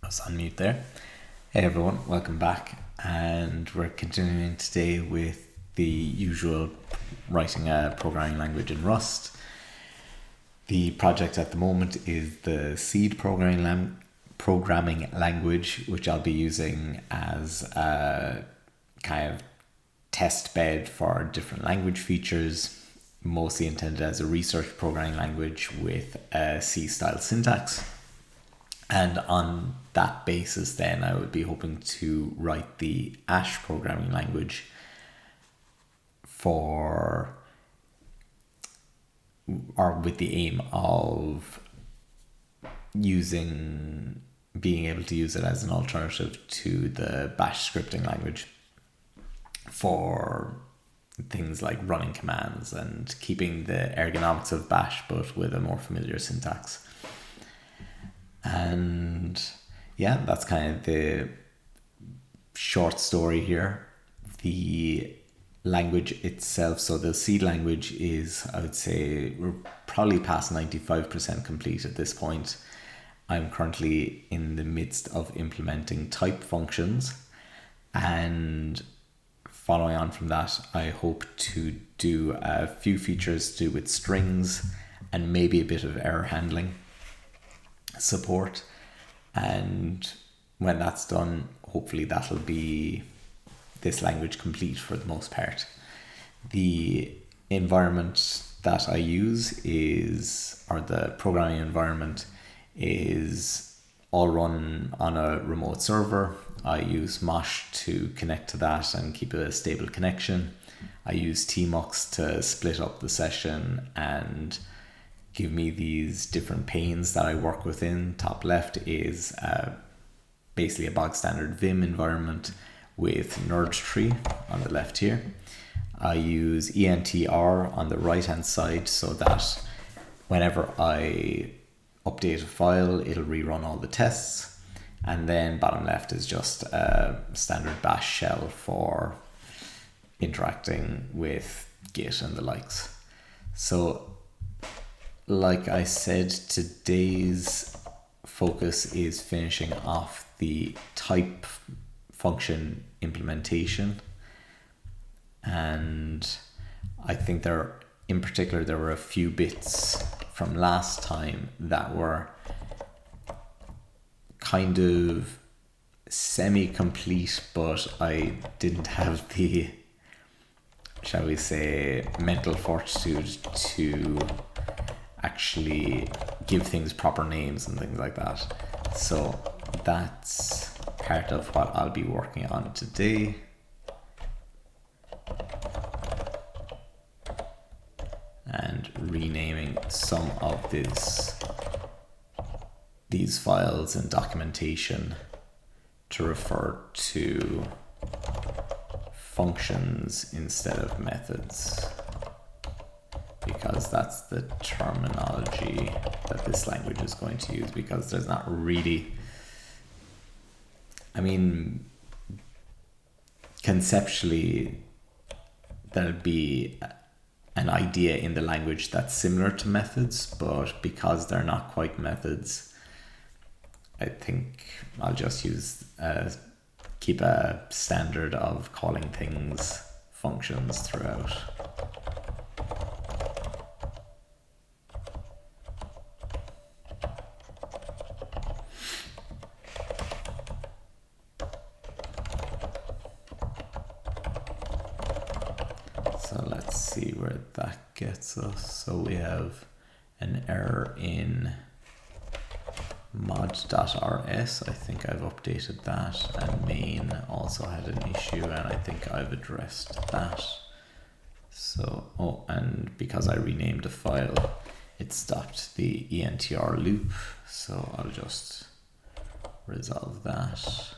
I was on mute there. Hey everyone, welcome back. And we're continuing today with the usual writing a programming language in Rust. The project at the moment is the Seed programming language, which I'll be using as a kind of test bed for different language features, mostly intended as a research programming language with a C-style syntax. And on that basis, then I would be hoping to write the Ash programming language with the aim of being able to use it as an alternative to the Bash scripting language for things like running commands and keeping the ergonomics of Bash, but with a more familiar syntax. And yeah, that's kind of the short story here. The language itself, so the Seed language is, I would say, we're probably past 95% complete at this point. I'm currently in the midst of implementing type functions, and following on from that, I hope to do a few features to do with strings and maybe a bit of error handling support. And when that's done, hopefully that'll be this language complete for the most part. The environment that I use the programming environment is all run on a remote server. I use Mosh to connect to that and keep a stable connection. I use Tmux to split up the session and give me these different panes that I work within. Top left is basically a bog standard Vim environment with NerdTree on the left here. I use ENTR on the right hand side so that whenever I update a file, it'll rerun all the tests. And then bottom left is just a standard bash shell for interacting with Git and the likes. So like I said, today's focus is finishing off the type function implementation. And I think there were a few bits from last time that were kind of semi-complete, but I didn't have the, shall we say, mental fortitude to actually give things proper names and things like that. So that's part of what I'll be working on today. And renaming some of these files and documentation to refer to functions instead of methods, because that's the terminology that this language is going to use, because there's not really, conceptually there'd be an idea in the language that's similar to methods, but because they're not quite methods, I think I'll just keep a standard of calling things functions throughout. So let's see where that gets us. So we have an error in mod.rs. I think I've updated that, and main also had an issue, and I think I've addressed that. So, and because I renamed a file, it stopped the ENTR loop, so I'll just resolve that.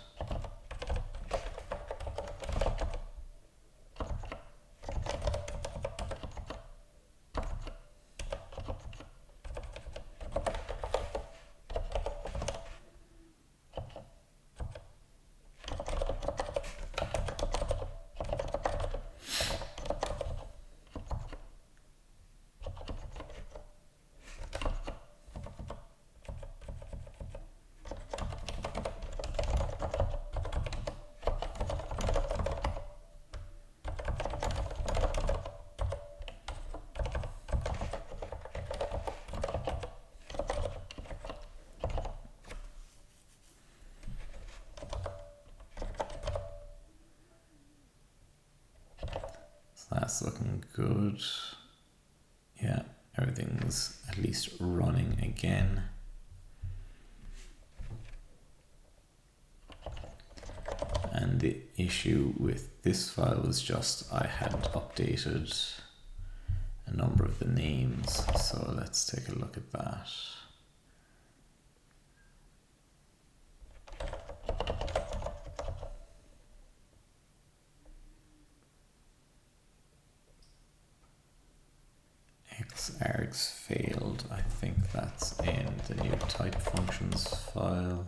that's looking good. Yeah, everything's at least running again. And the issue with this file was just I hadn't updated a number of the names. So let's take a look at that. Xargs failed. I think that's in the new type functions file.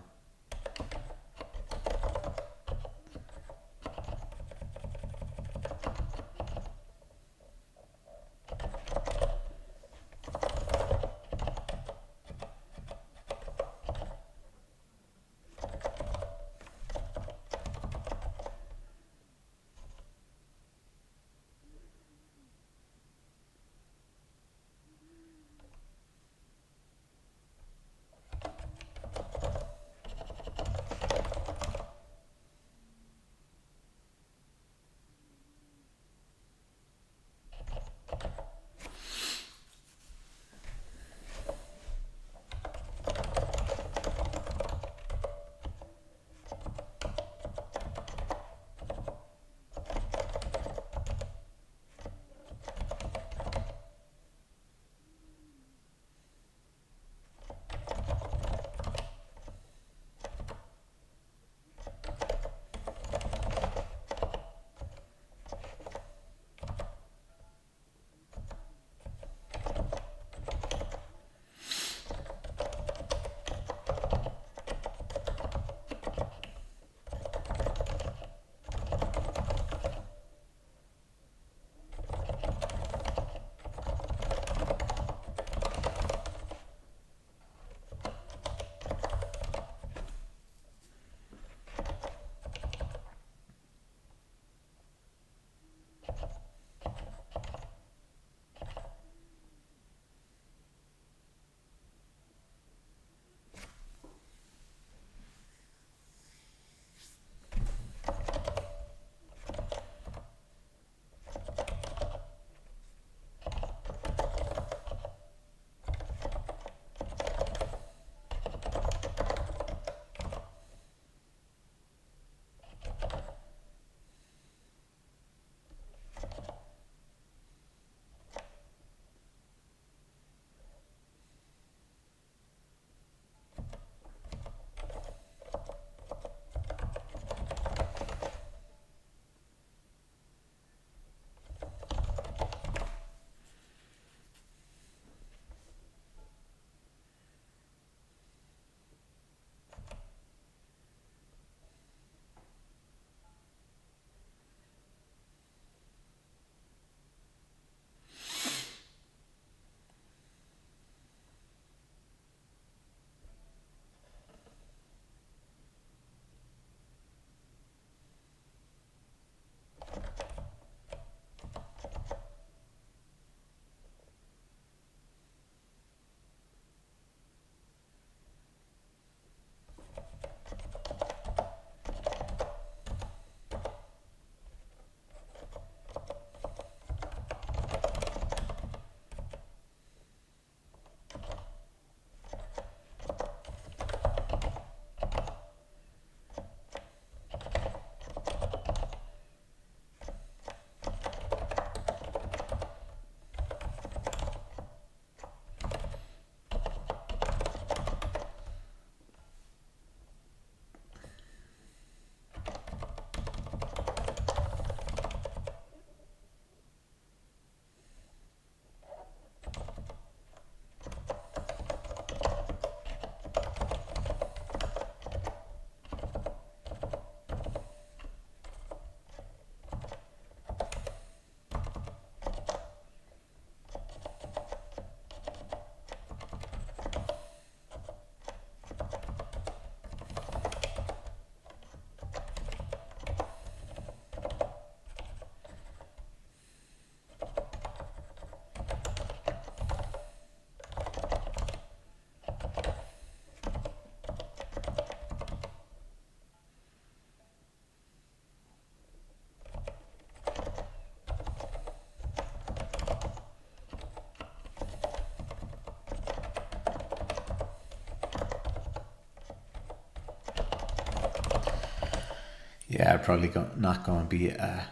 Yeah, probably not going to be a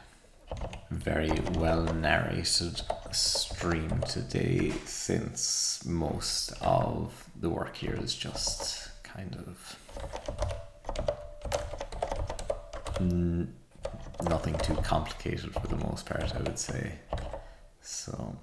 very well narrated stream today, since most of the work here is just kind of nothing too complicated for the most part, I would say. So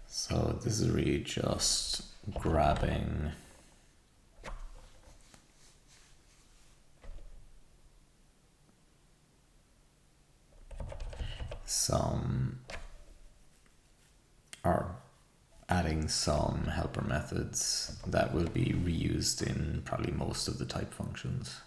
So this is really just grabbing some, or adding some helper methods that will be reused in probably most of the type functions.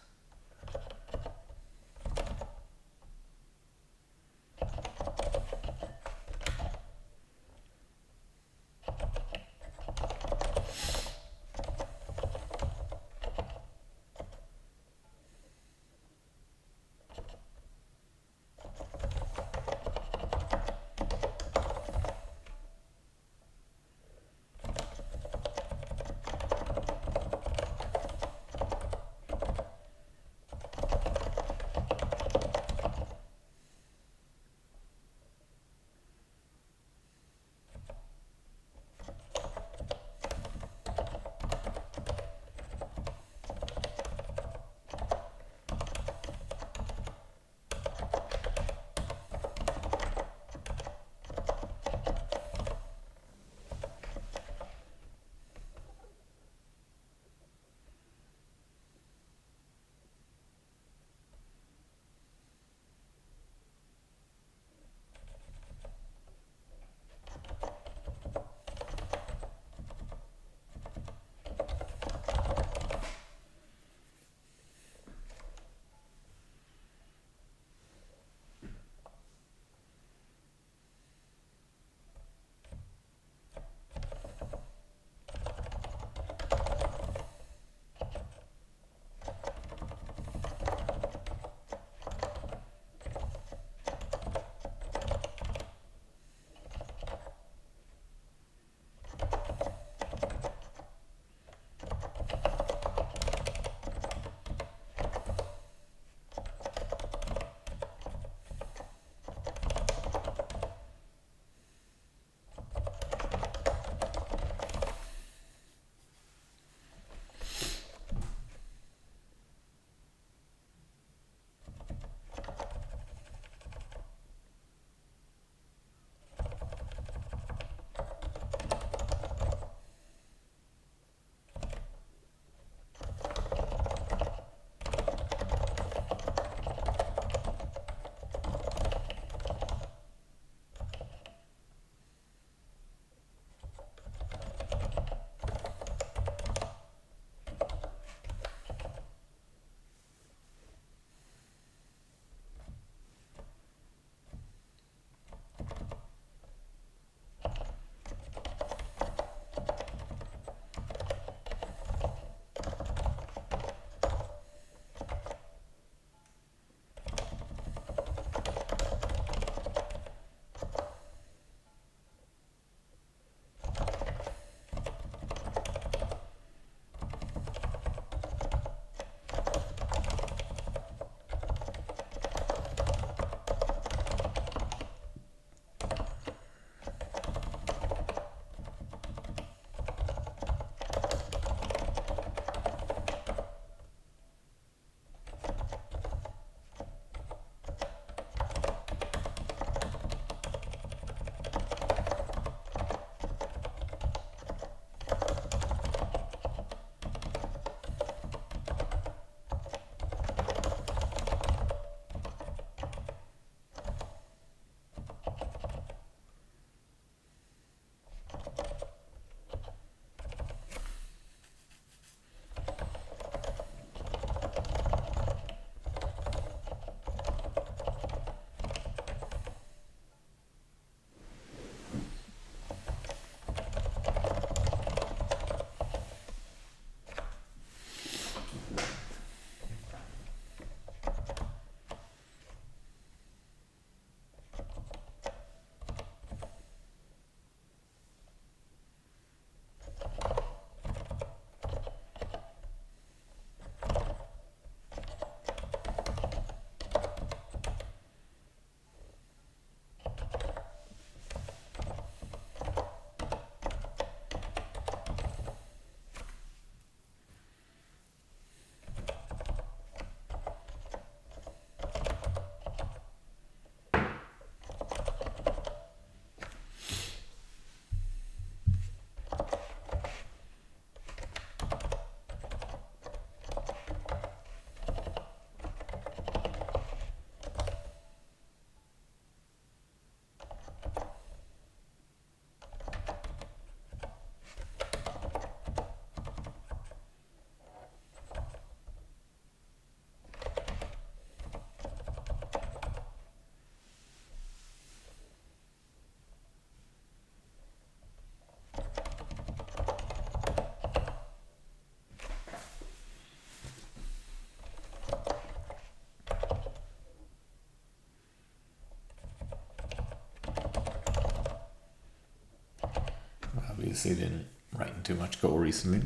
obviously been writing too much Go recently.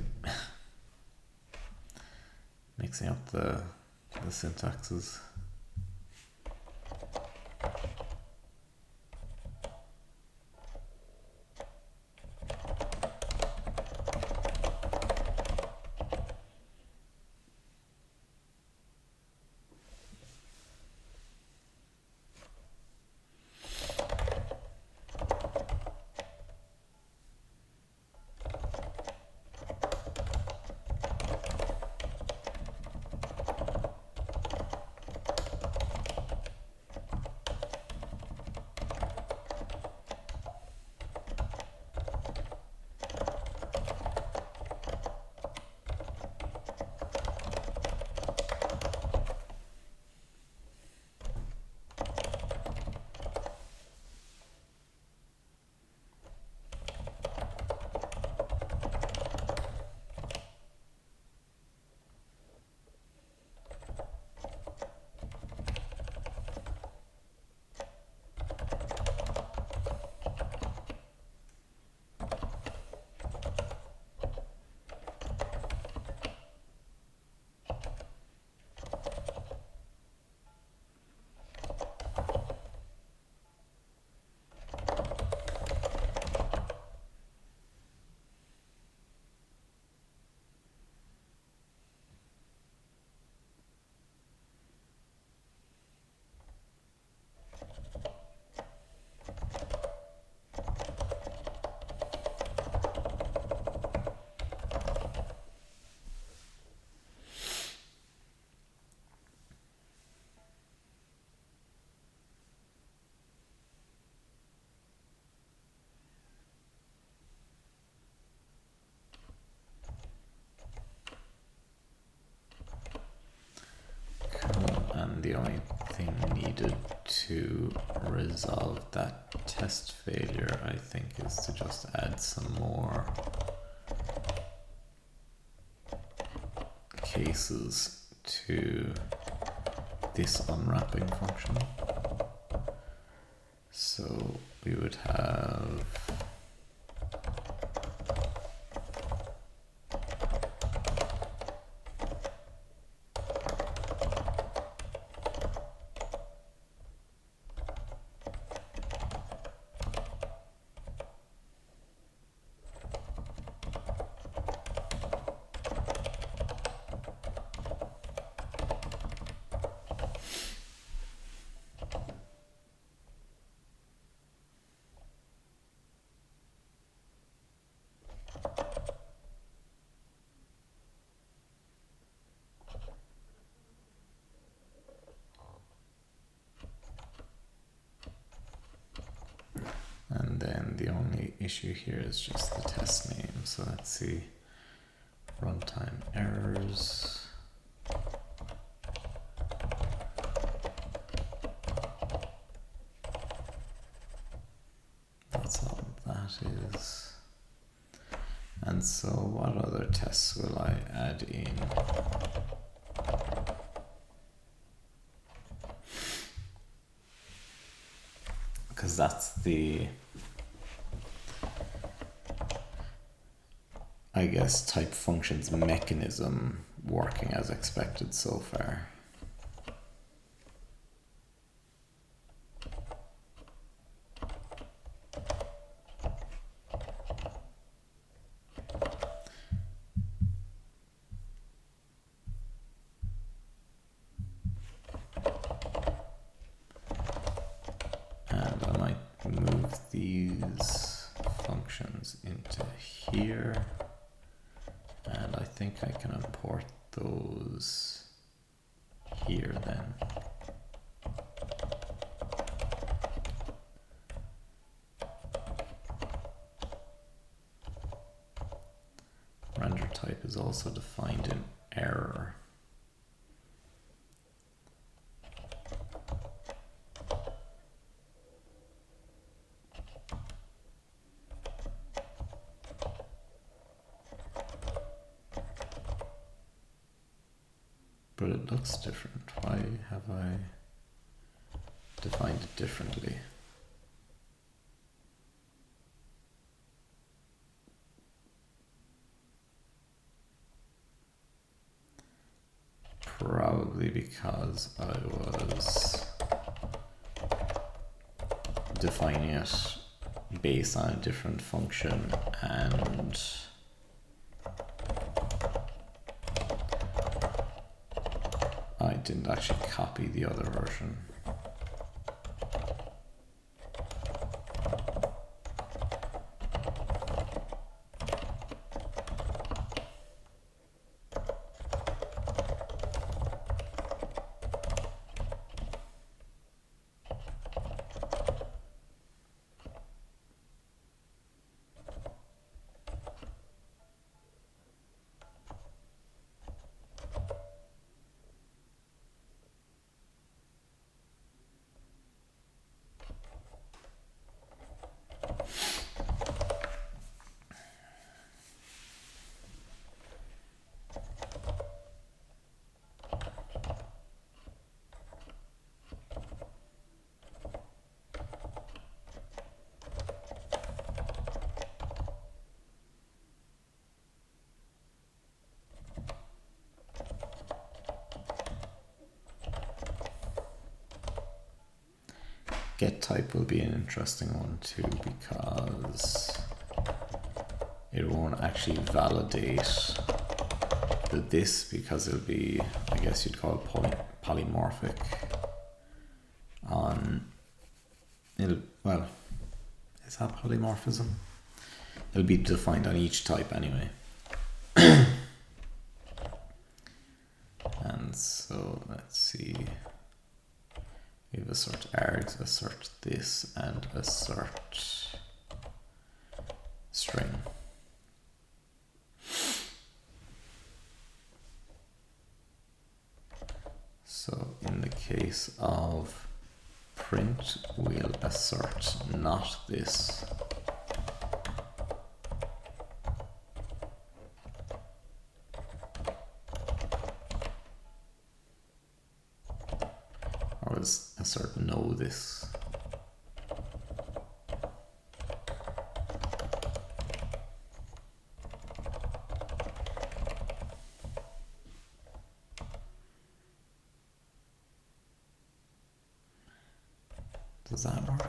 Mixing up the syntaxes. And the only thing needed to resolve that test failure, I think, is to just add some more cases to this unwrapping function. So we would have and then the only issue here is just the test name. So let's see, runtime errors. That's all that is. And so what other tests will I add in? Because that's the, I guess, type functions mechanism working as expected so far. And I might move these functions into here. And I think I can import those here then. Render type is also defined in error. But it looks different. Why have I defined it differently? probably because I was defining it based on a different function, and I didn't actually copy the other version. Get type will be an interesting one too, because it won't actually validate the this, because it'll be, I guess you'd call it polymorphic on it'll, well, is that polymorphism? It'll be defined on each type anyway. And so let's see. We have assert args, assert this, and assert string. So in the case of print, we'll assert not this. Or assert no this. Does that work?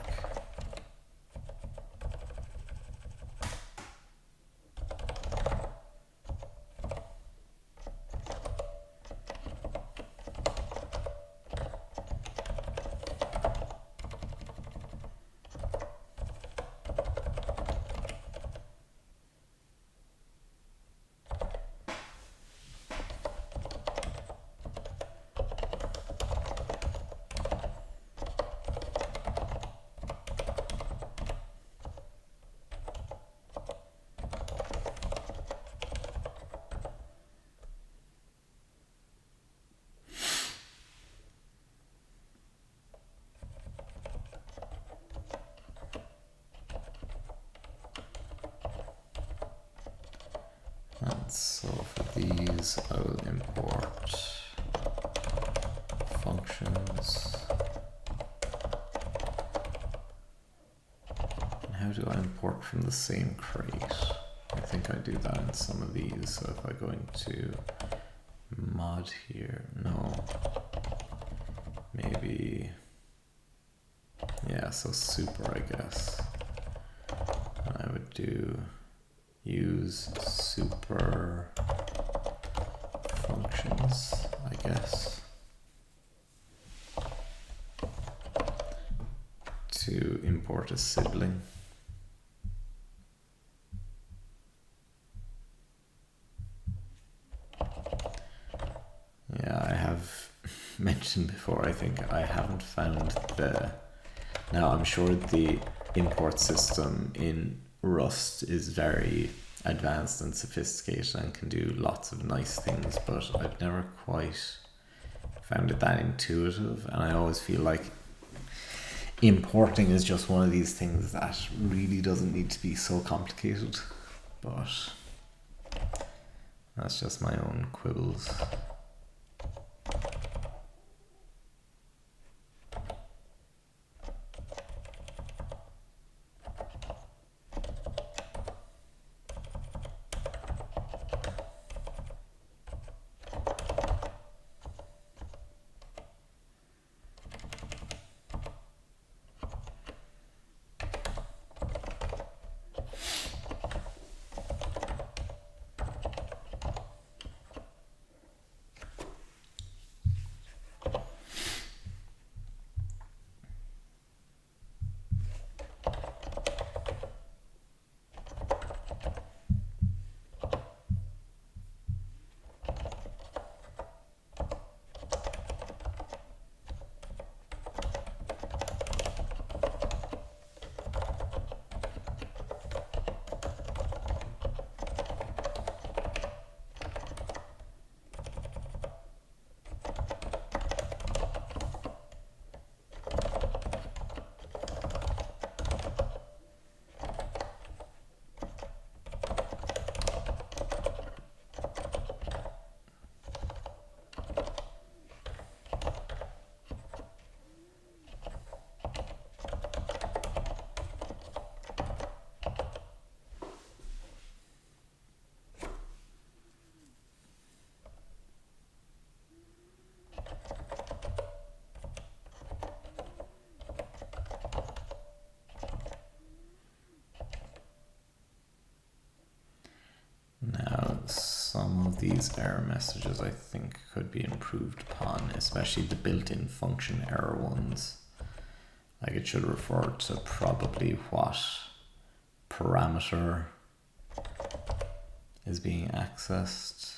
And so for these, I will import functions. And how do I import from the same crate? I think I do that in some of these. So if I go into mod here, no, maybe, yeah, so super, I guess. And I would do use super functions, I guess, to import a sibling. Yeah, I have mentioned before, I think I haven't found the, now I'm sure the import system in Rust is very advanced and sophisticated and can do lots of nice things, but I've never quite found it that intuitive, and I always feel like importing is just one of these things that really doesn't need to be so complicated, but that's just my own quibbles. these error messages I think could be improved upon, especially the built-in function error ones. Like it should refer to probably what parameter is being accessed.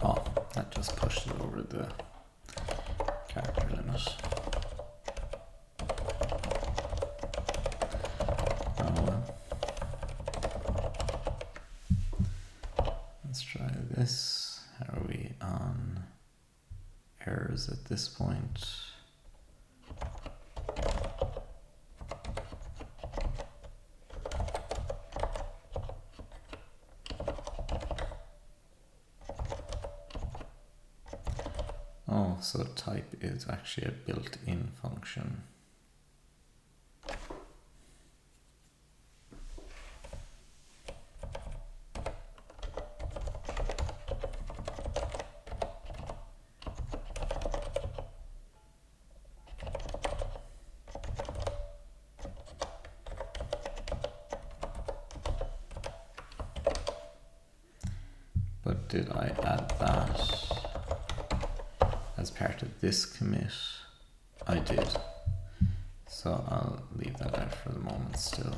Oh, that just pushed it over the character limit. Oh well. Let's try this. How are we on errors at this point? Oh, so type is actually a built-in function. But did I add that as part of this commit? I did. So I'll leave that out for the moment still.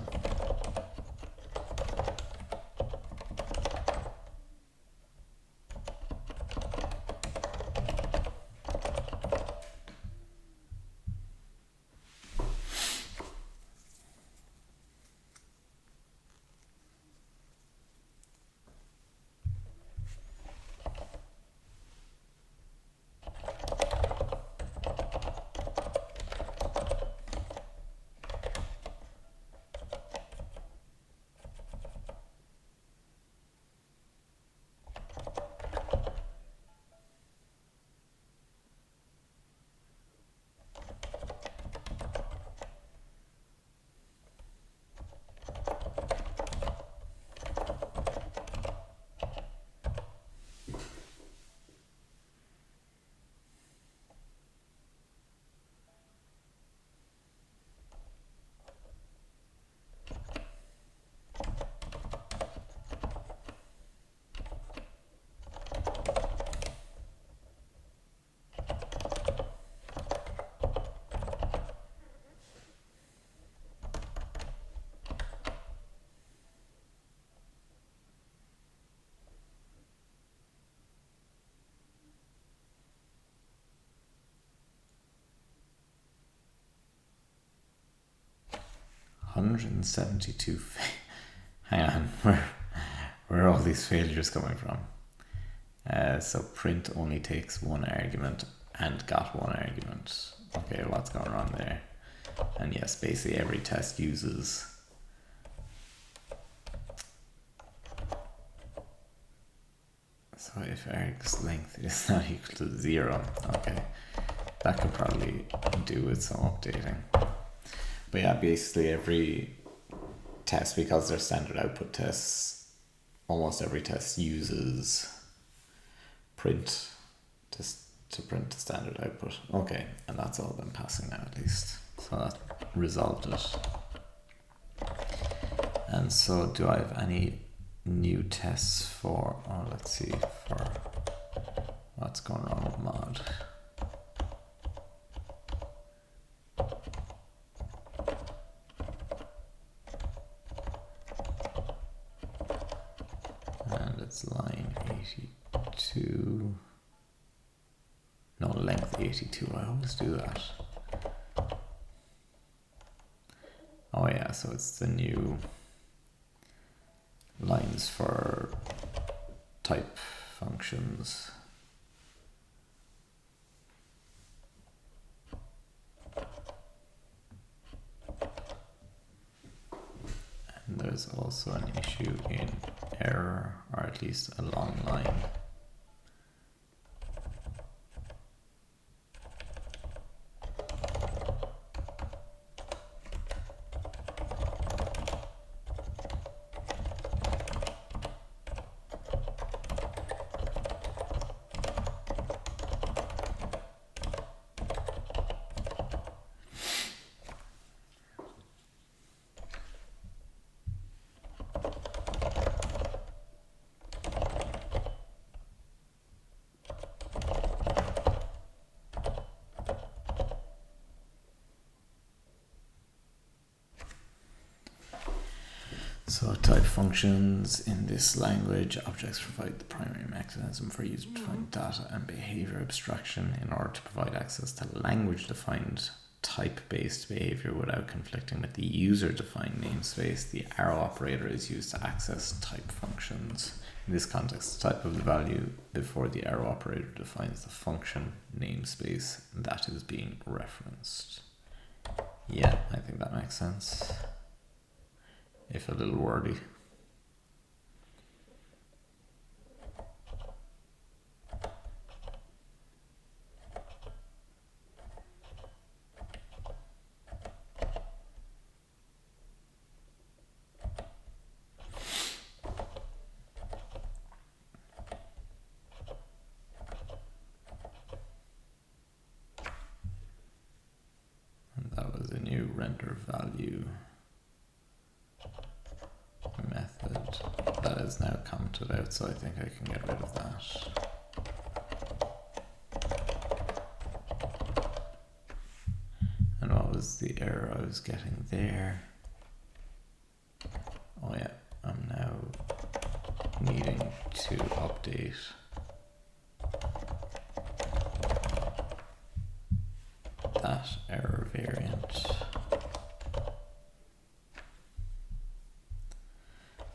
$172. Hang on, where are all these failures coming from? So print only takes one argument and got one argument. Okay, what's going on there? And yes, basically every test uses so if arg's length is not equal to 0, okay, that could probably do with some updating. But yeah, basically every test, because they're standard output tests, almost every test uses print to print the standard output. Okay, and that's all been passing now at least. So that resolved it. And so do I have any new tests for, oh, let's see, for what's going wrong with mod. And it's line 82. No, length 82. I always do that. Oh yeah, so it's the new lines for type functions. And there's also an issue in error, or at least a long line. So type functions in this language, objects provide the primary mechanism for user-defined data and behavior abstraction in order to provide access to language-defined type-based behavior without conflicting with the user-defined namespace. The arrow operator is used to access type functions. In this context, the type of the value before the arrow operator defines the function namespace that is being referenced. Yeah, I think that makes sense. If a little wordy. And that was a new render value method that is now commented out, so I think I can get rid of that. And what was the error I was getting there? Oh yeah, I'm now needing to update that error variant.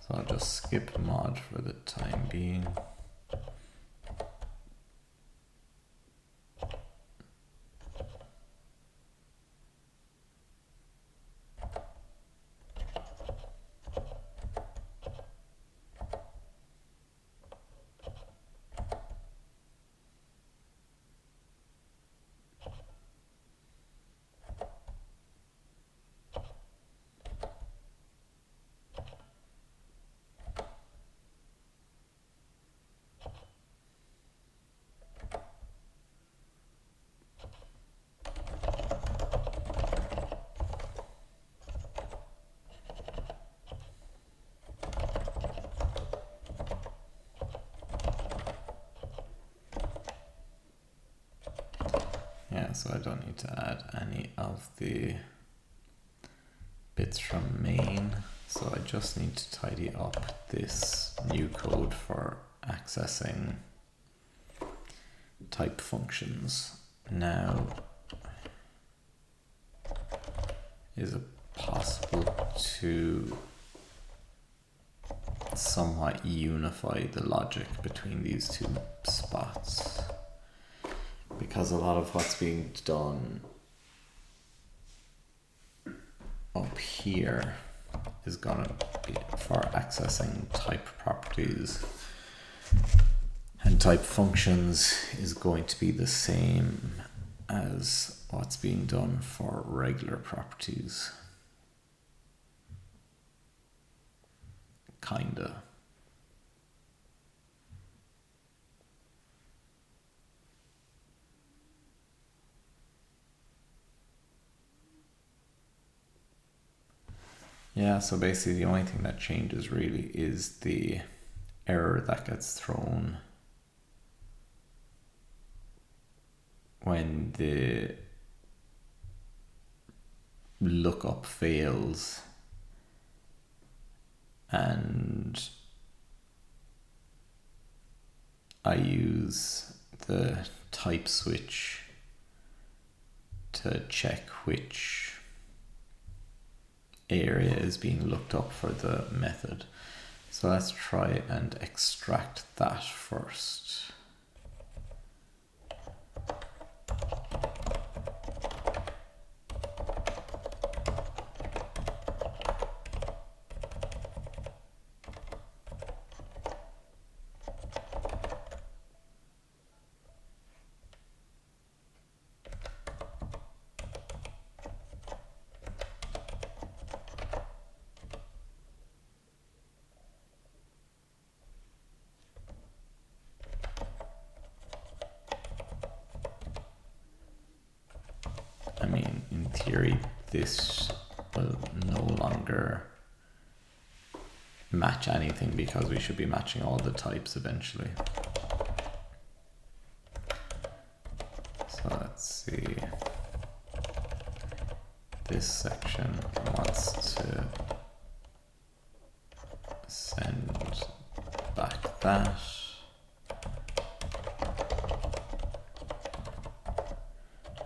So I'll just skip mod for the time being. Yeah, so I don't need to add any of the bits from main. So I just need to tidy up this new code for accessing type functions. Now, is it possible to somewhat unify the logic between these two spots? because a lot of what's being done up here is going to be for accessing type properties, and type functions is going to be the same as what's being done for regular properties. Kinda. Yeah, so basically the only thing that changes really is the error that gets thrown when the lookup fails and I use the type switch to check which area is being looked up for the method. So let's try and extract that first. I mean, in theory, this will no longer match anything because we should be matching all the types eventually. So let's see. This section wants to send back that.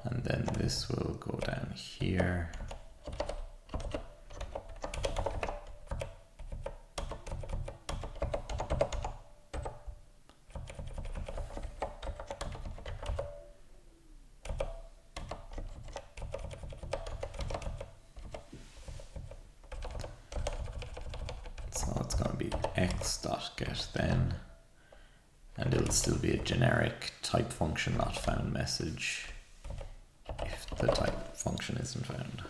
And then this will go down here. So it's going to be x.get then, and it'll still be a generic type function not found message if the type function isn't found.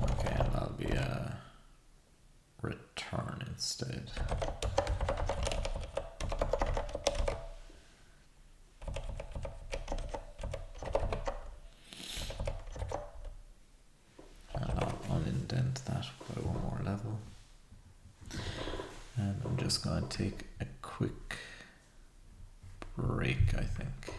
Okay, and that'll be a return instead. And I'll indent that by one more level. And I'm just going to take a quick break, I think.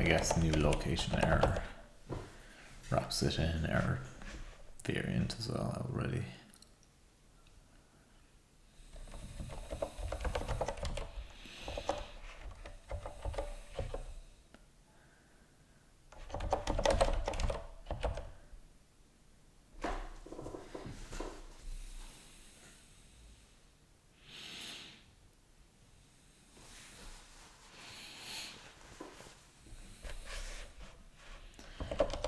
guess new location error wraps it in error variant as well already.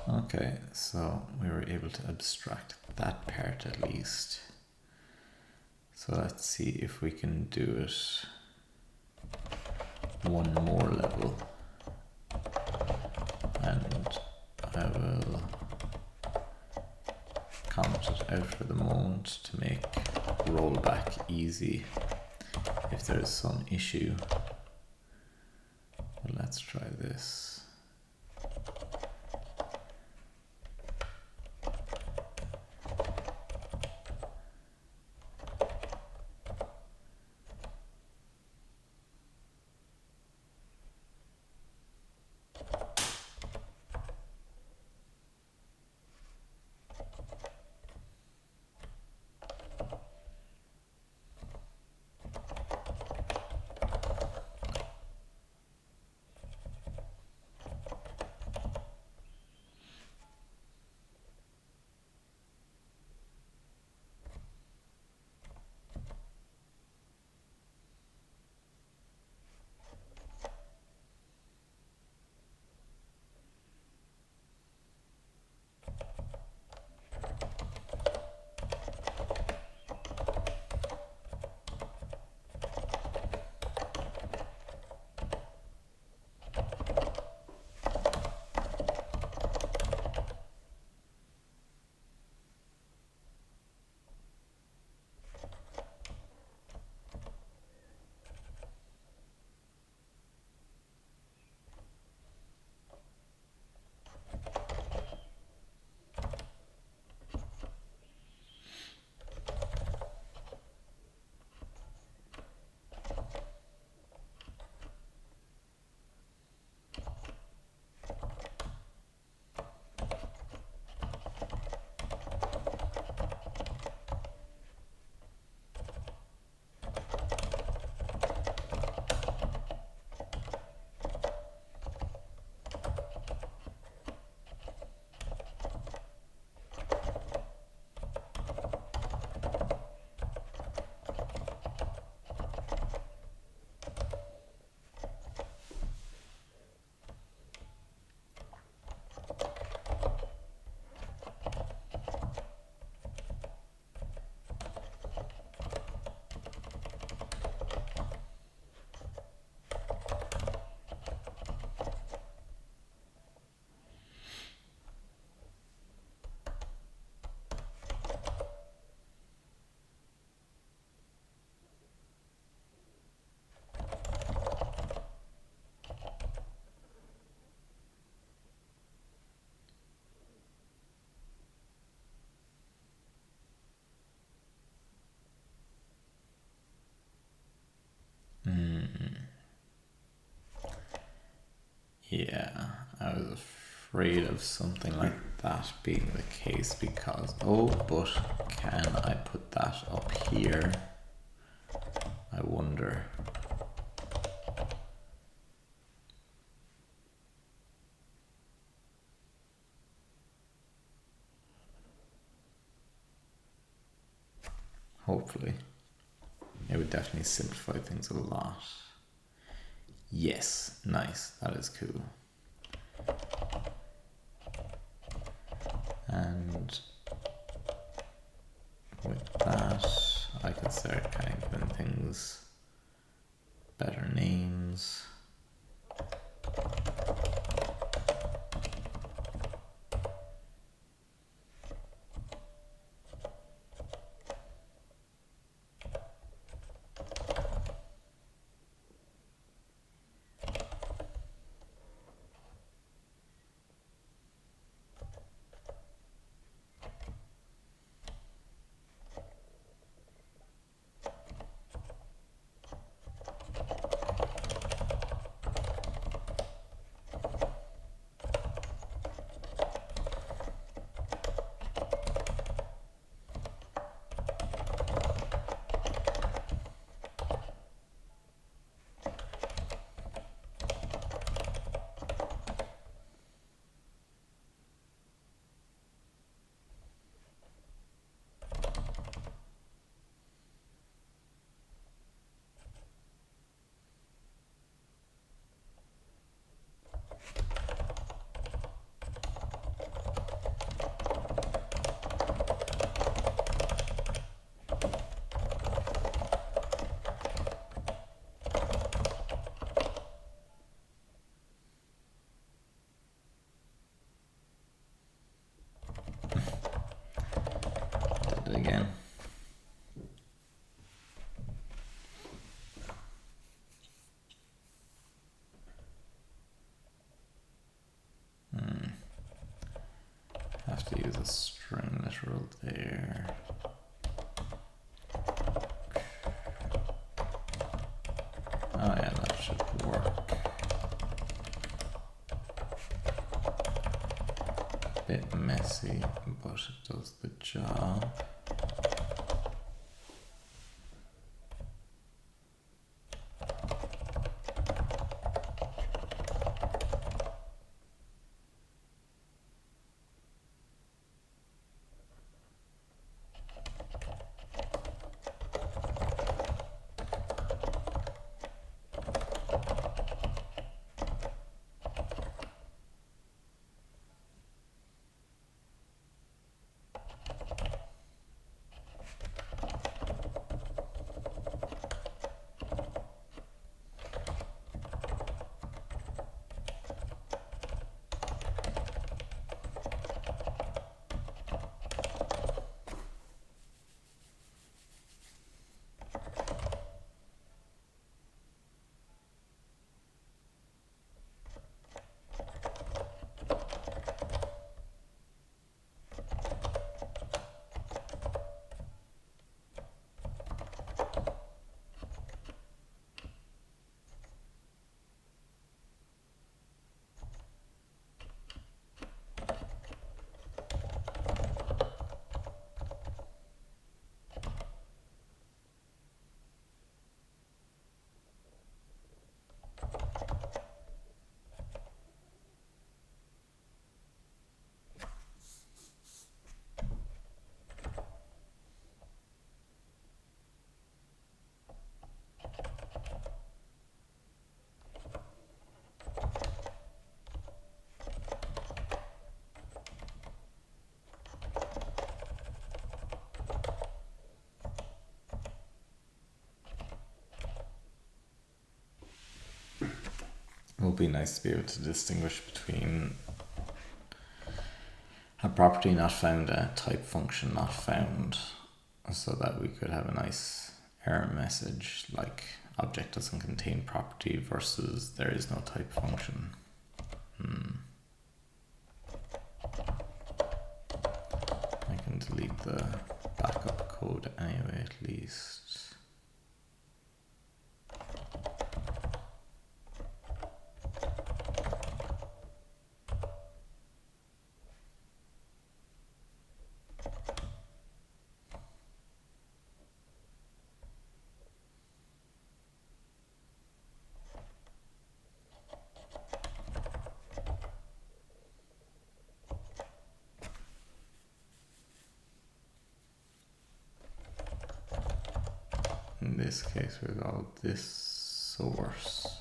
Okay, so we were able to abstract that part at least. So let's see if we can do it one more level. And I will comment it out for the moment to make rollback easy if there is some issue. But let's try this. Yeah, I was afraid of something like that being the case because, oh, but can I put that up here? I wonder. Hopefully. It would definitely simplify things a lot. Yes, nice. That is cool. And with that, I can start kind of giving things better names. have to use a string literal there. Oh yeah, that should work. Bit messy, but it does the job. It would be nice to be able to distinguish between a property not found and a type function not found, so that we could have a nice error message like object doesn't contain property versus there is no type function. I can delete the backup code anyway, at least. In this case, we got this source.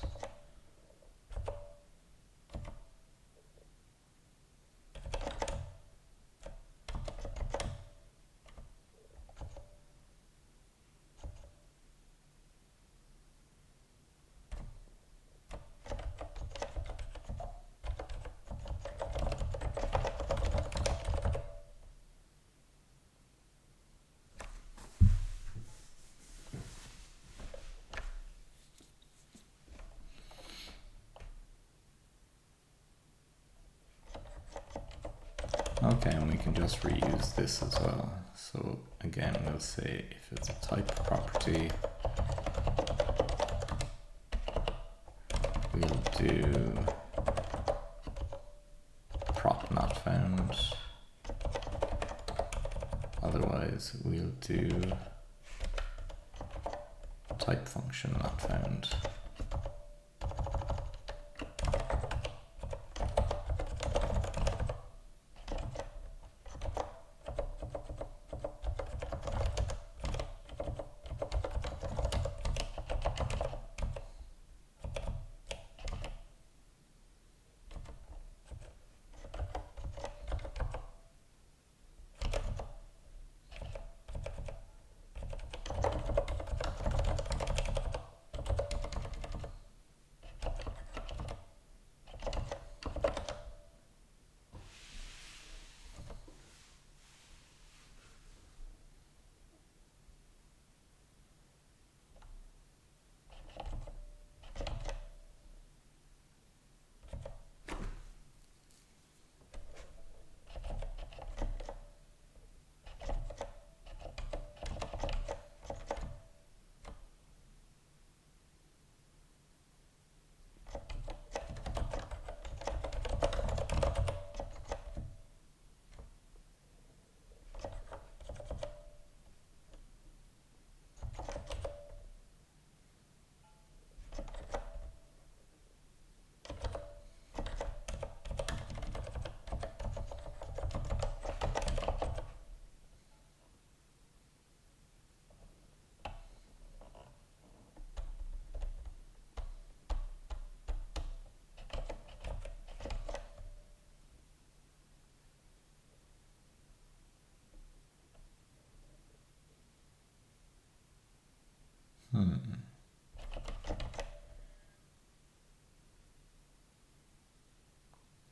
Okay, and we can just reuse this as well. So again, we'll say if it's a type property, we'll do prop not found. Otherwise, we'll do type function not found.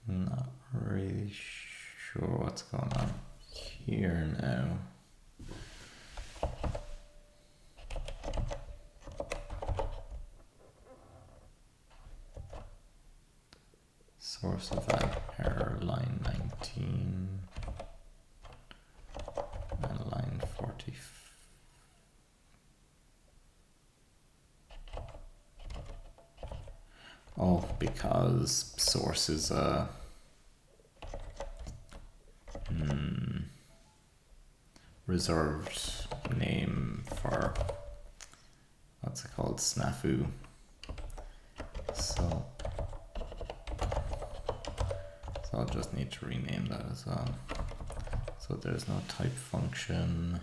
Not really sure what's going on here now. Source of that error, line 19 and line 40. Oh, because source is a reserved name for, what's it called, snafu. So I'll just need to rename that as well. So there's no type function.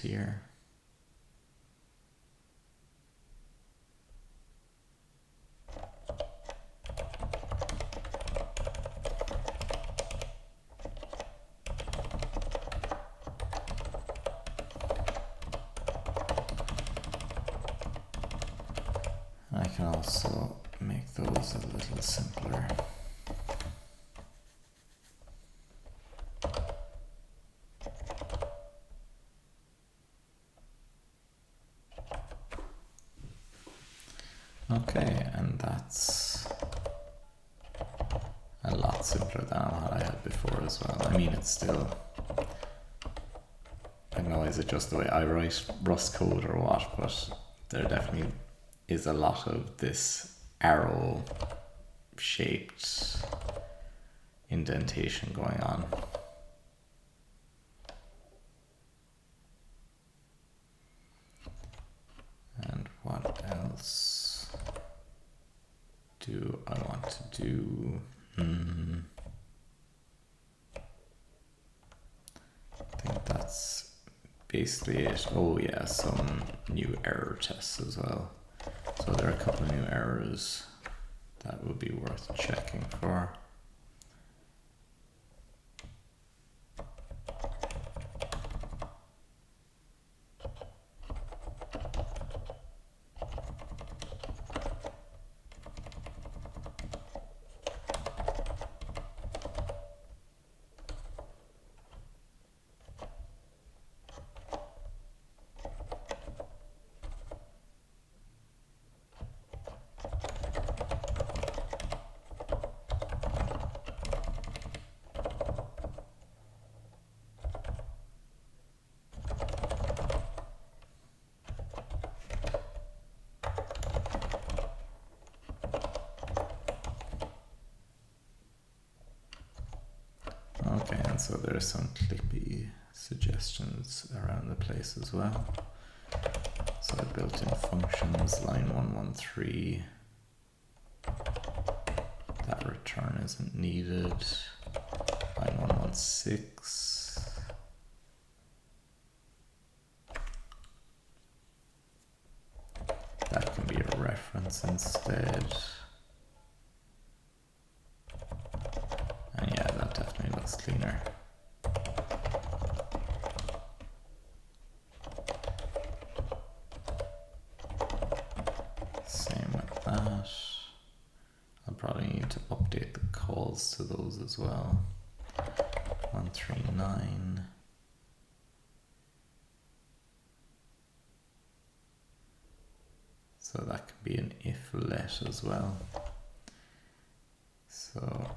Here. I can also make those a little simpler. Okay, and that's a lot simpler than what I had before as well. I mean, it's still, I don't know, is it just the way I write Rust code or what, but there definitely is a lot of this arrow shaped indentation going on. And what else do I want to do? I think that's basically it. Oh yeah, some new error tests as well. So there are a couple of new errors that would be worth checking for. Okay, and so there's some clippy suggestions around the place as well. So I built in functions, line 113. That return isn't needed. Line 116. That can be a reference instead. And yeah, that definitely looks cleaner. Same with that. I'll probably need to update the calls to those as well. 139. So that could be an if let as well. So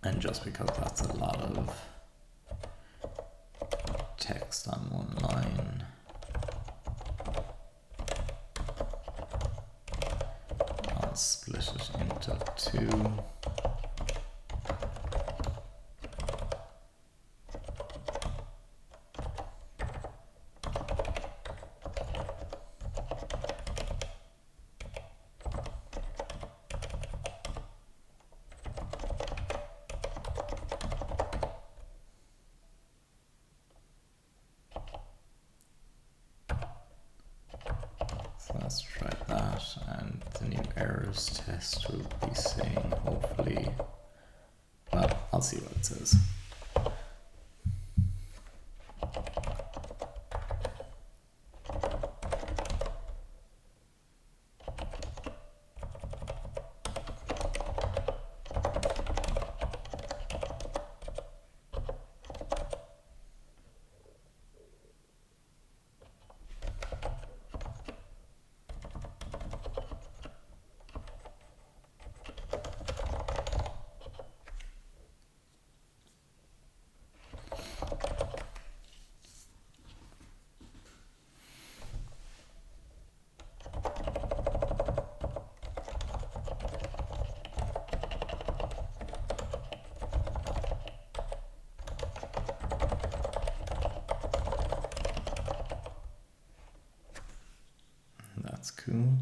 and just because that's a lot of text on one line, I'll split it into two. let's try that, and the new errors test will be saying, hopefully, well, I'll see what it says. That's cool.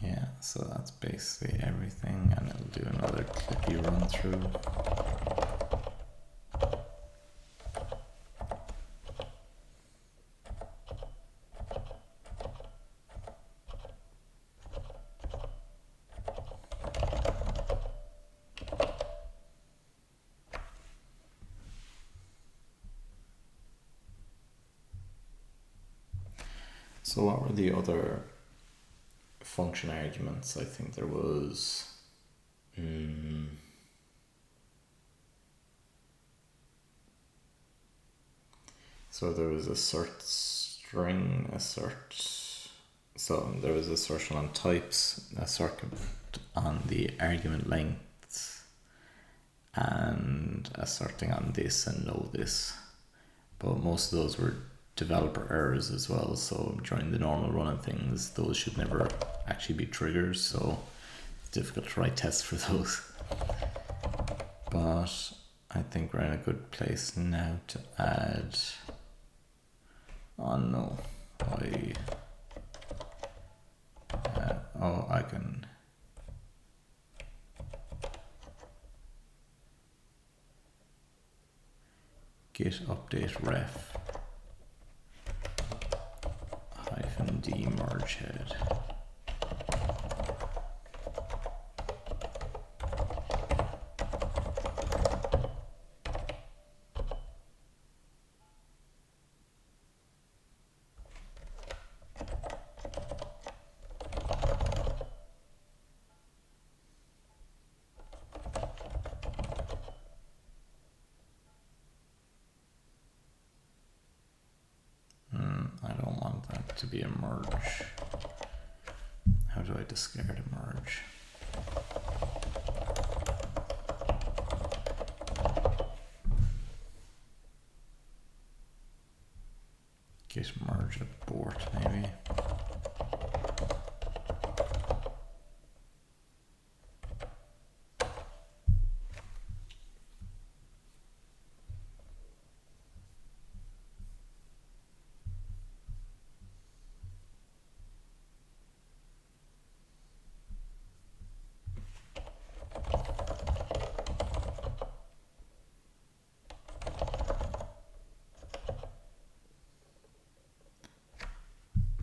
Yeah, so that's basically everything, and it'll do another clippy run through. So what were the other function arguments? I think there was so there was assert string, assert, so there was assertion on types, assert on the argument lengths, and asserting on this and no this. But most of those were developer errors as well, so during the normal run of things those should never actually be triggers, so it's difficult to write tests for those. But I think we're in a good place now to add, oh no, I can git update ref -d merge head. I don't want that to be a merge. How do I discard a merge? Git merge abort maybe.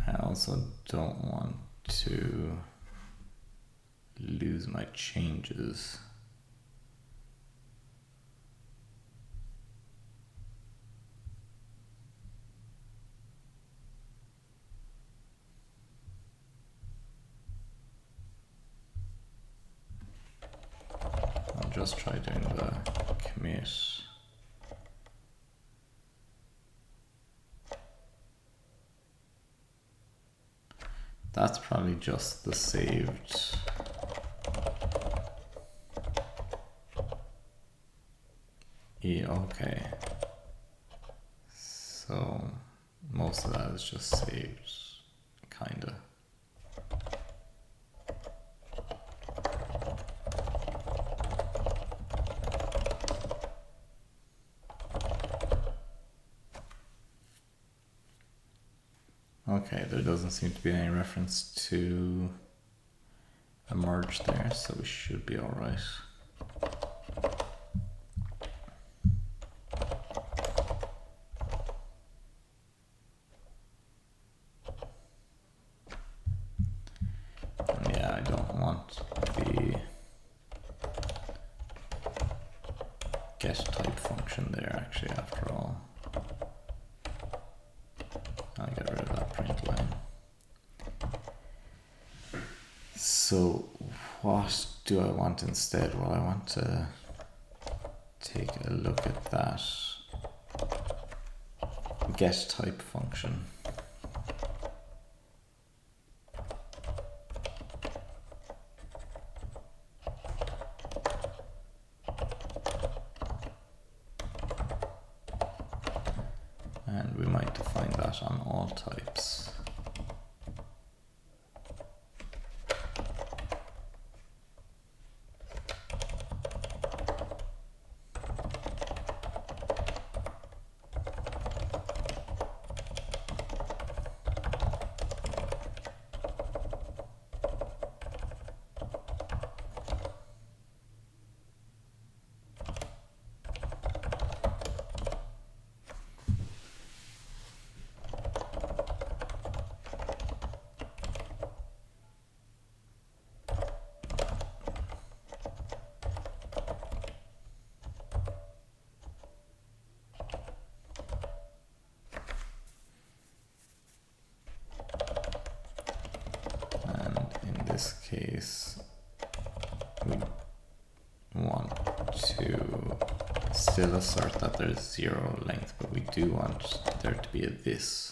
I also don't want to lose my changes. I'll just try doing the commit. That's probably just the saved. Yeah, okay. So most of that is just saved, kinda. Okay, there doesn't seem to be any reference to a merge there, so we should be alright. actually, after all. I'll get rid of that print line. So what do I want instead? Well, I want to take a look at that get type function. And we might define that on all types. In this case, we want to still assert that there's 0 length, but we do want there to be a this.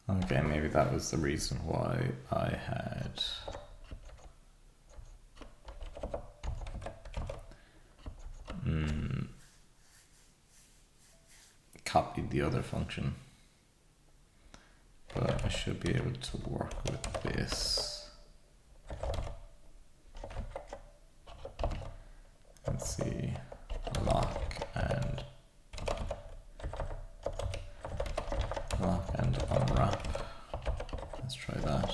Okay, maybe that was the reason why I had copied the other function. But I should be able to work with this. Let's see, lock and unwrap. Let's try that.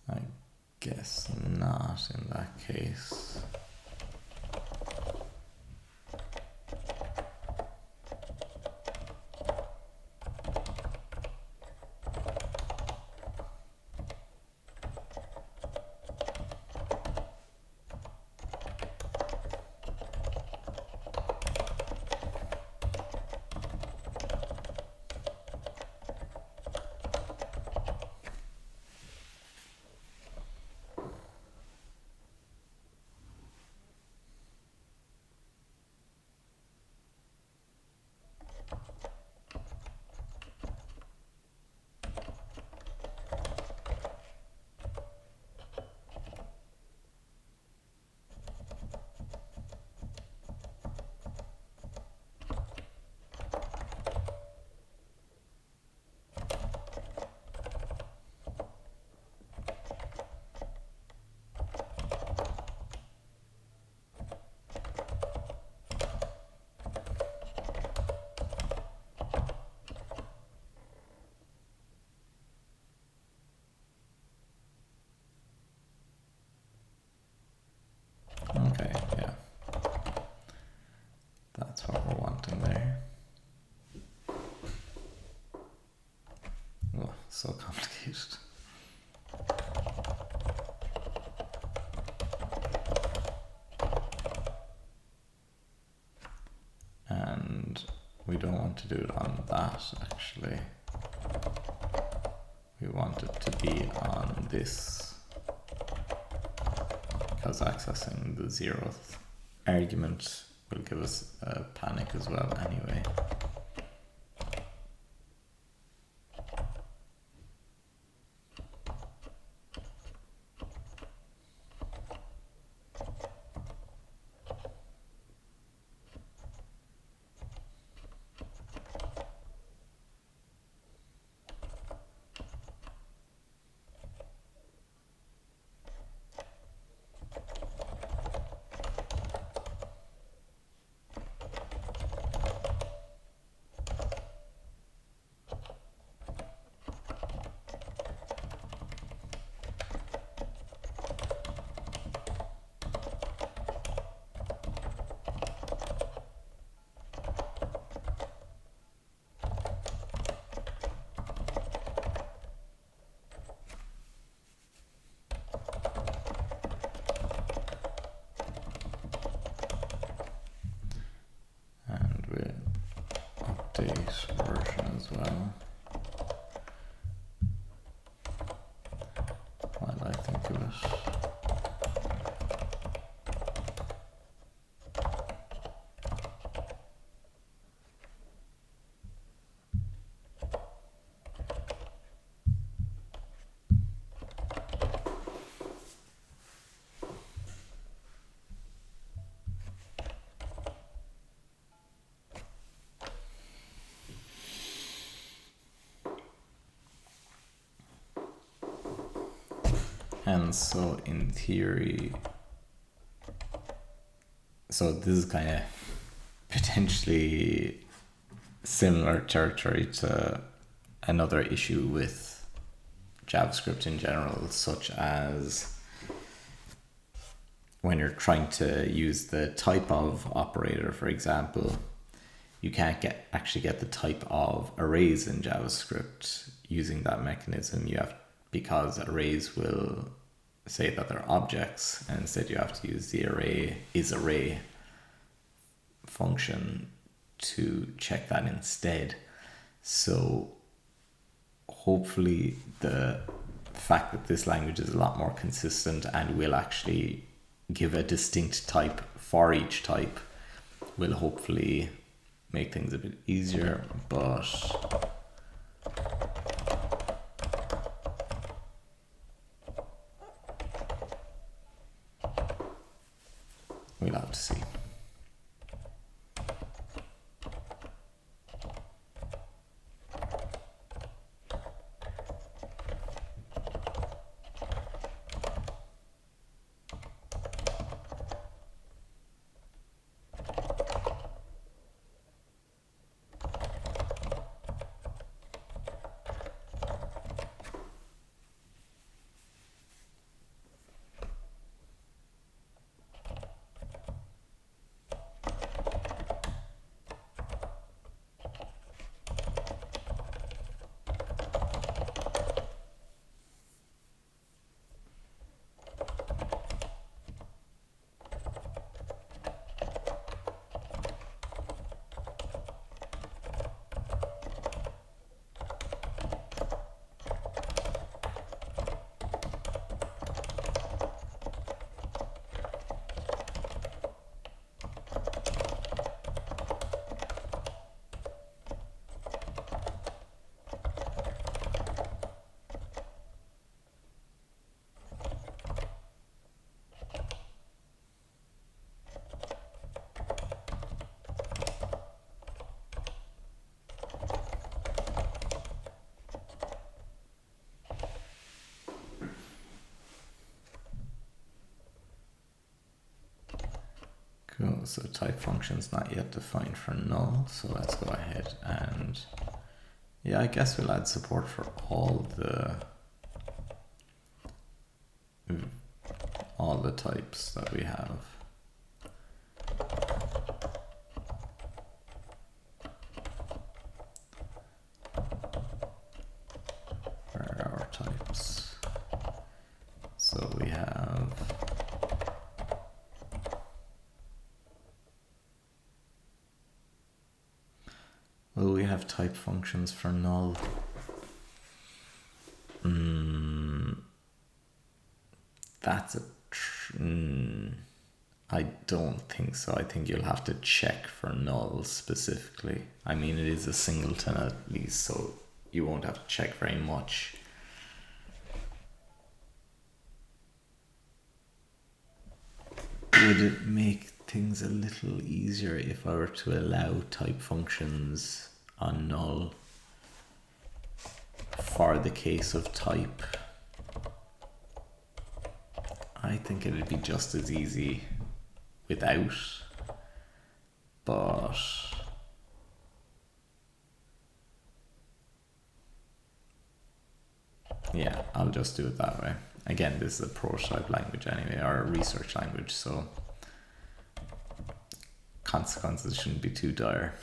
I guess not in that case. Okay, yeah. That's what we're wanting there. Oh, so complicated. to do it on that actually. We want it to be on this, because accessing the 0th argument will give us a panic as well anyway. Update version as well, while I think of it. And so in theory, so this is kind of potentially similar territory to another issue with JavaScript in general, such as when you're trying to use the type of operator, for example, you can't actually get the type of arrays in JavaScript using that mechanism. You have, because arrays will say that they're objects, and instead you have to use the isArray function to check that instead. So hopefully the fact that this language is a lot more consistent and will actually give a distinct type for each type will hopefully make things a bit easier, but we'll have to see. Cool, so type function's not yet defined for null, so let's go ahead and, yeah, I guess we'll add support for all the types that we have. Where are our types? So we have have type functions for null? That's a... I don't think so. I think you'll have to check for null specifically. I mean, it is a singleton at least, so you won't have to check very much. Would it make things a little easier if I were to allow type functions on null for the case of type? I think it'd be just as easy without, but yeah, I'll just do it that way. Again, this is a prototype language anyway, or a research language, so consequences shouldn't be too dire.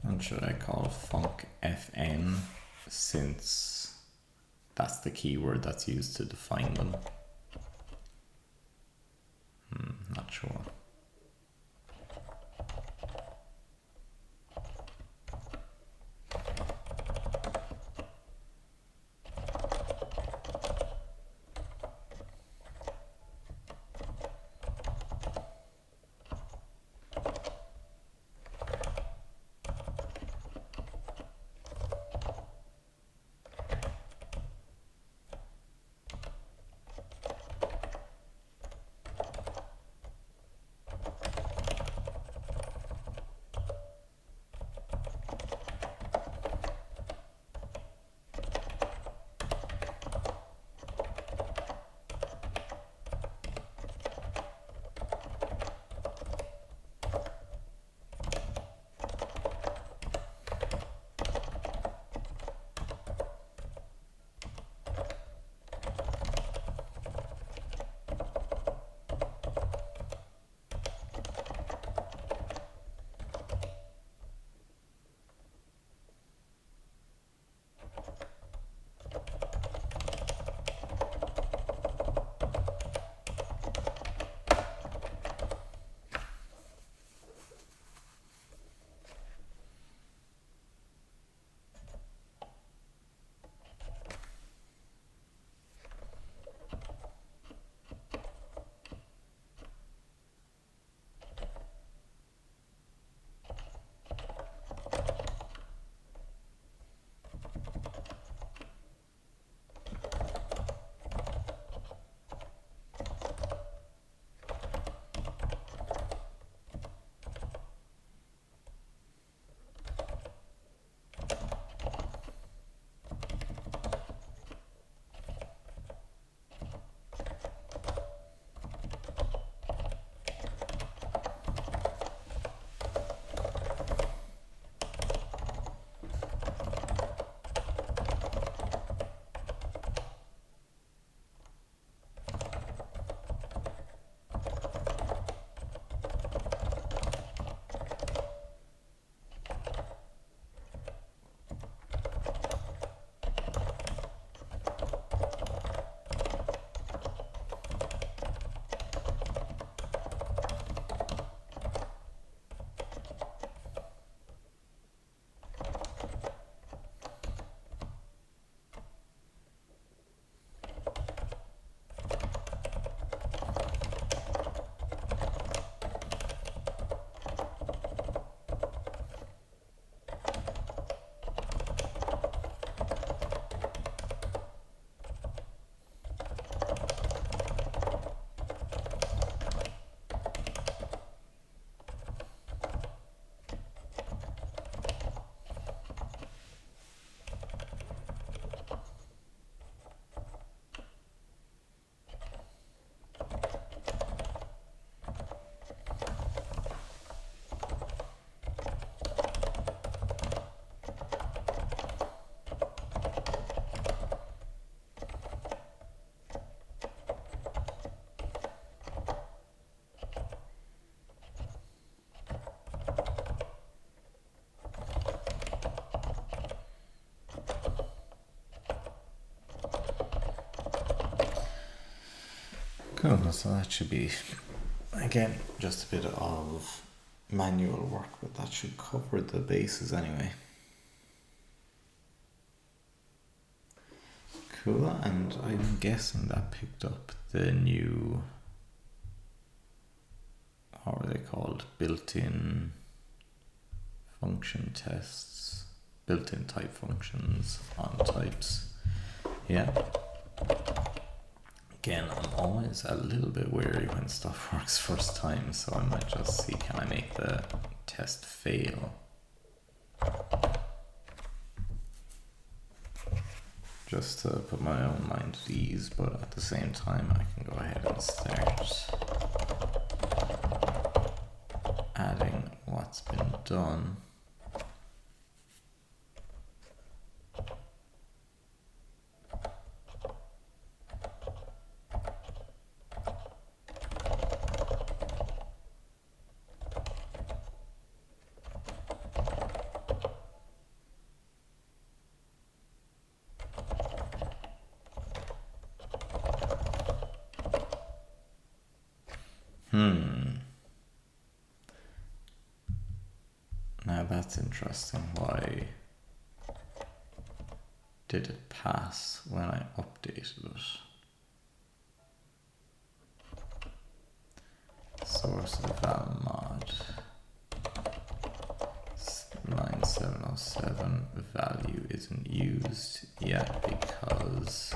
And should I call func fn since that's the keyword that's used to define them? Not sure. Cool. So that should be, again, just a bit of manual work, but that should cover the bases anyway. Cool. And I'm guessing that picked up the new, what are they called? Built-in function tests, built-in type functions on types. Yeah. Again, I'm always a little bit wary when stuff works first time, so I might just see, can I make the test fail? Just to put my own mind at ease, but at the same time I can go ahead and start adding what's been done. Now that's interesting. Why did it pass when I updated it? Source of val mod 9707 value isn't used yet because,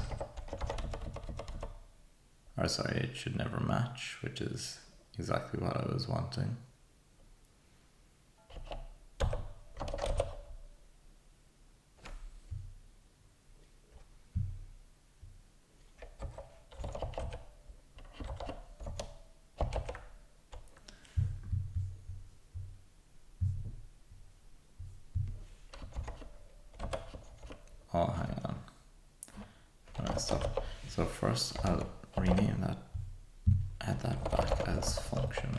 or sorry, it should never match, which is exactly what I was wanting. Oh, hang on. Alright, so first I'll rename that, add that back as function.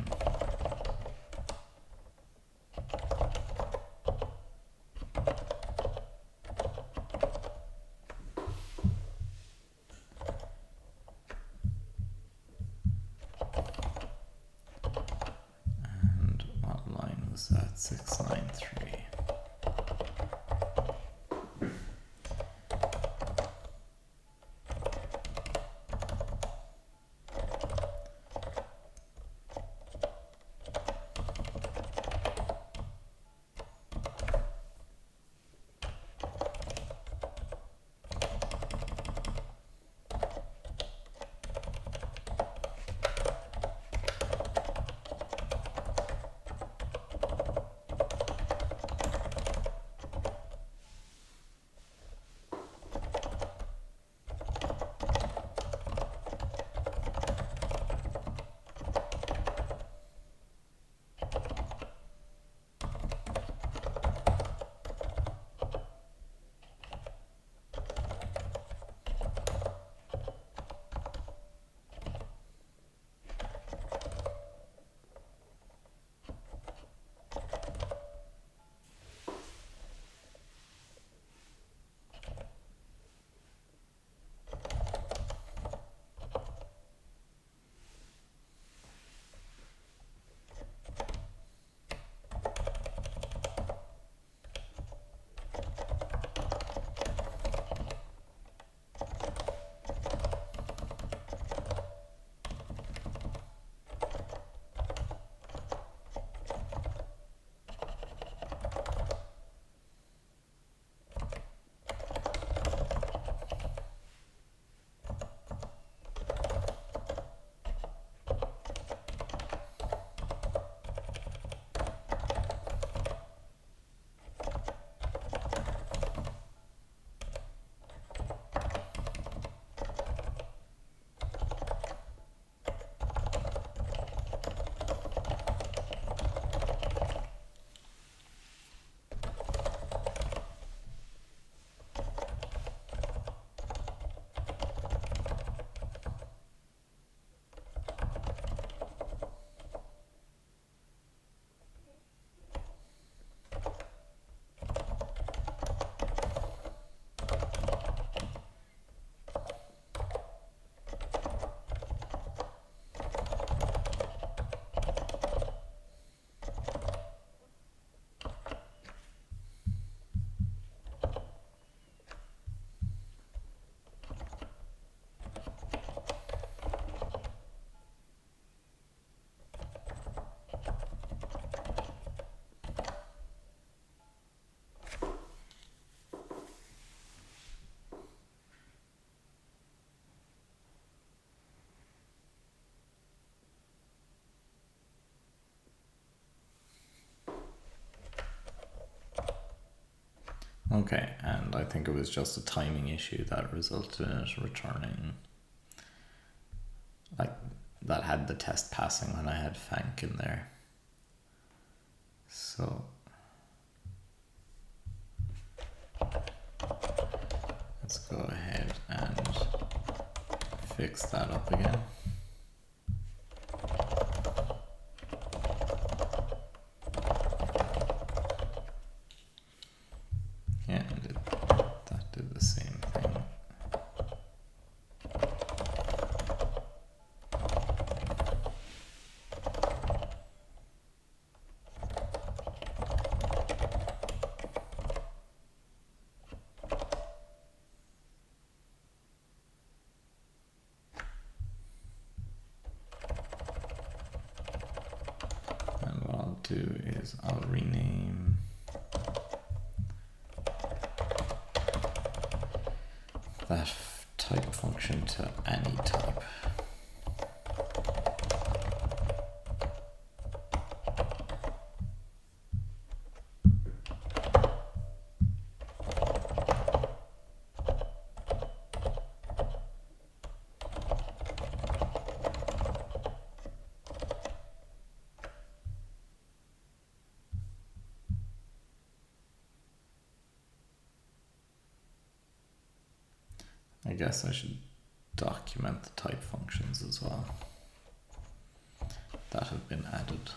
And what line was that? 693. Okay, and I think it was just a timing issue that resulted in it returning, like, that had the test passing when I had Fank in there. So let's go ahead and fix that up again. Yeah, that did the same thing. And what I'll do is I'll rename that type function to any type. I guess I should document the type functions as well that have been added.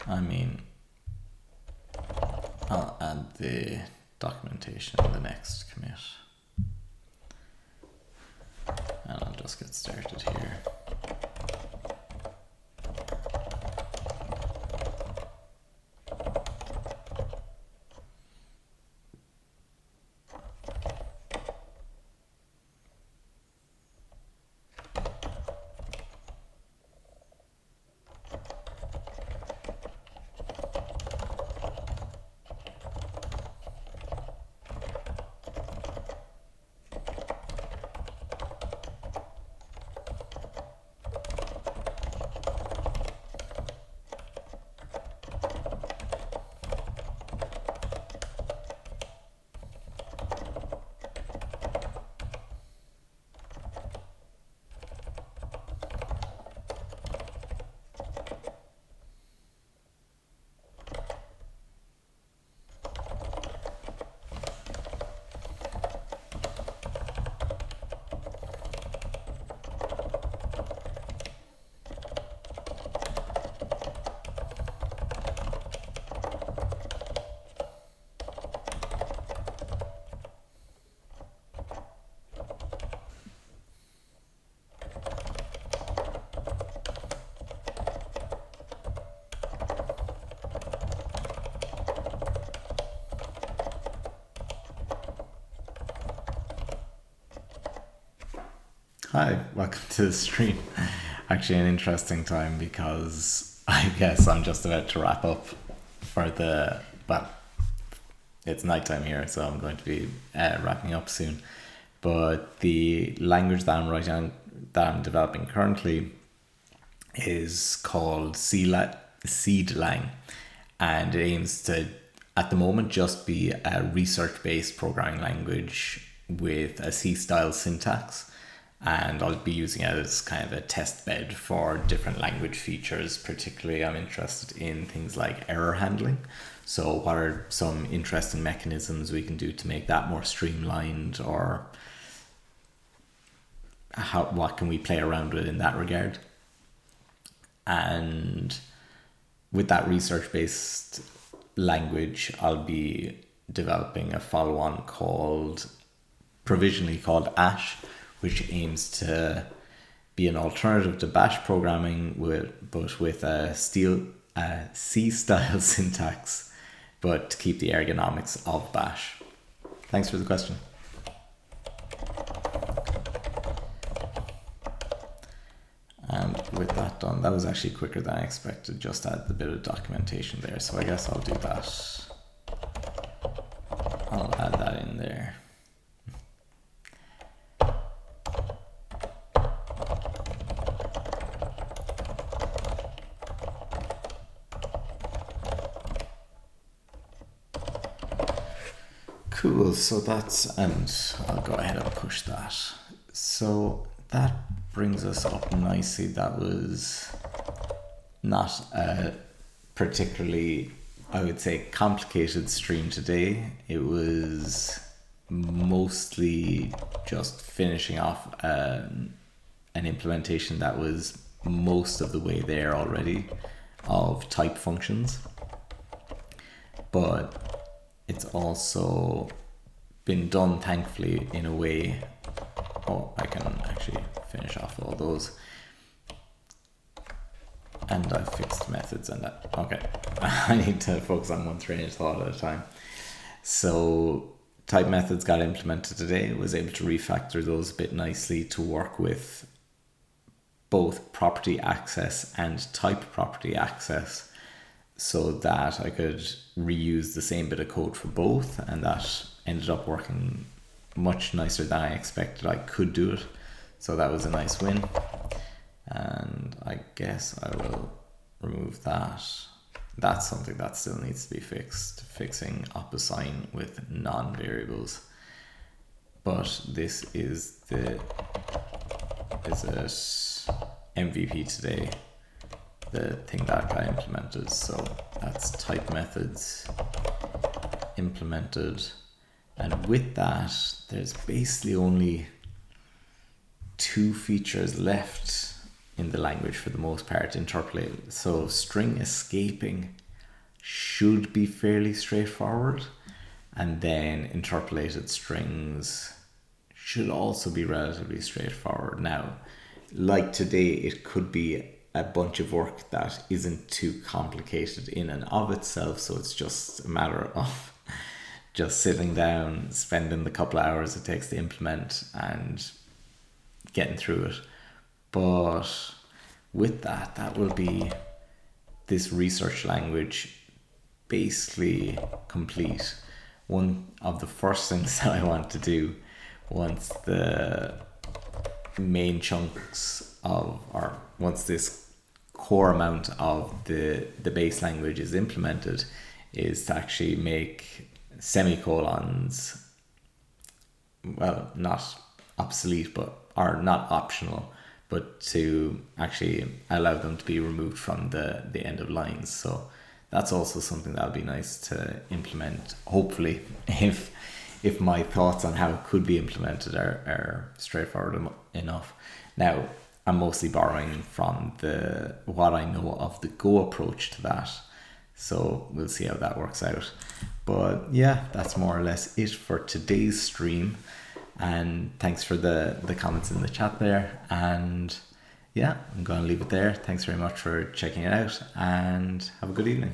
I mean, I'll add the documentation in the next commit. And I'll just get started here. Hi, welcome to the stream. Actually, an interesting time because I guess I'm just about to wrap up for well, it's nighttime here, so I'm going to be wrapping up soon. But the language that I'm developing currently is called Seedlang, and it aims to, at the moment, just be a research-based programming language with a C-style syntax. And I'll be using it as kind of a test bed for different language features. Particularly, I'm interested in things like error handling. So what are some interesting mechanisms we can do to make that more streamlined, or what can we play around with in that regard? And with that research-based language, I'll be developing a follow-on provisionally called Ash, which aims to be an alternative to Bash programming, but with a C-style syntax, but to keep the ergonomics of Bash. Thanks for the question. And with that done, that was actually quicker than I expected. Just add the bit of documentation there. So I guess I'll do that. I'll add that in there. Cool. So that's, and I'll go ahead and push that. So that brings us up nicely. That was not a particularly, I would say, complicated stream today. It was mostly just finishing off an implementation that was most of the way there already of type functions. But it's also been done, thankfully, in a way. Oh, I can actually finish off all those. And I've fixed methods and that. Okay, I need to focus on one train of thought at a time. So type methods got implemented today. Was able to refactor those a bit nicely to work with both property access and type property access, so that I could reuse the same bit of code for both, and that ended up working much nicer than I expected I could do it. So that was a nice win. And I guess I will remove that. That's something that still needs to be fixed, fixing opposite with non-variables. But this is it MVP today, the thing that got implemented. So that's type methods implemented. And with that, there's basically only 2 features left in the language for the most part, interpolated. So string escaping should be fairly straightforward, and then interpolated strings should also be relatively straightforward. Now, like today, it could be a bunch of work that isn't too complicated in and of itself, so it's just a matter of just sitting down, spending the couple of hours it takes to implement and getting through it. But with that, that will be this research language basically complete. One of the first things that I want to do once the main chunks of, or once this core amount of the base language is implemented, is to actually make semicolons, well, not obsolete, but are not optional, but to actually allow them to be removed from the end of lines. So that's also something that would be nice to implement, hopefully, if my thoughts on how it could be implemented are straightforward enough. Now, I'm mostly borrowing from what I know of the Go approach to that, so we'll see how that works out. But yeah, that's more or less it for today's stream. And thanks for the comments in the chat there. And yeah, I'm going to leave it there. Thanks very much for checking it out, and have a good evening.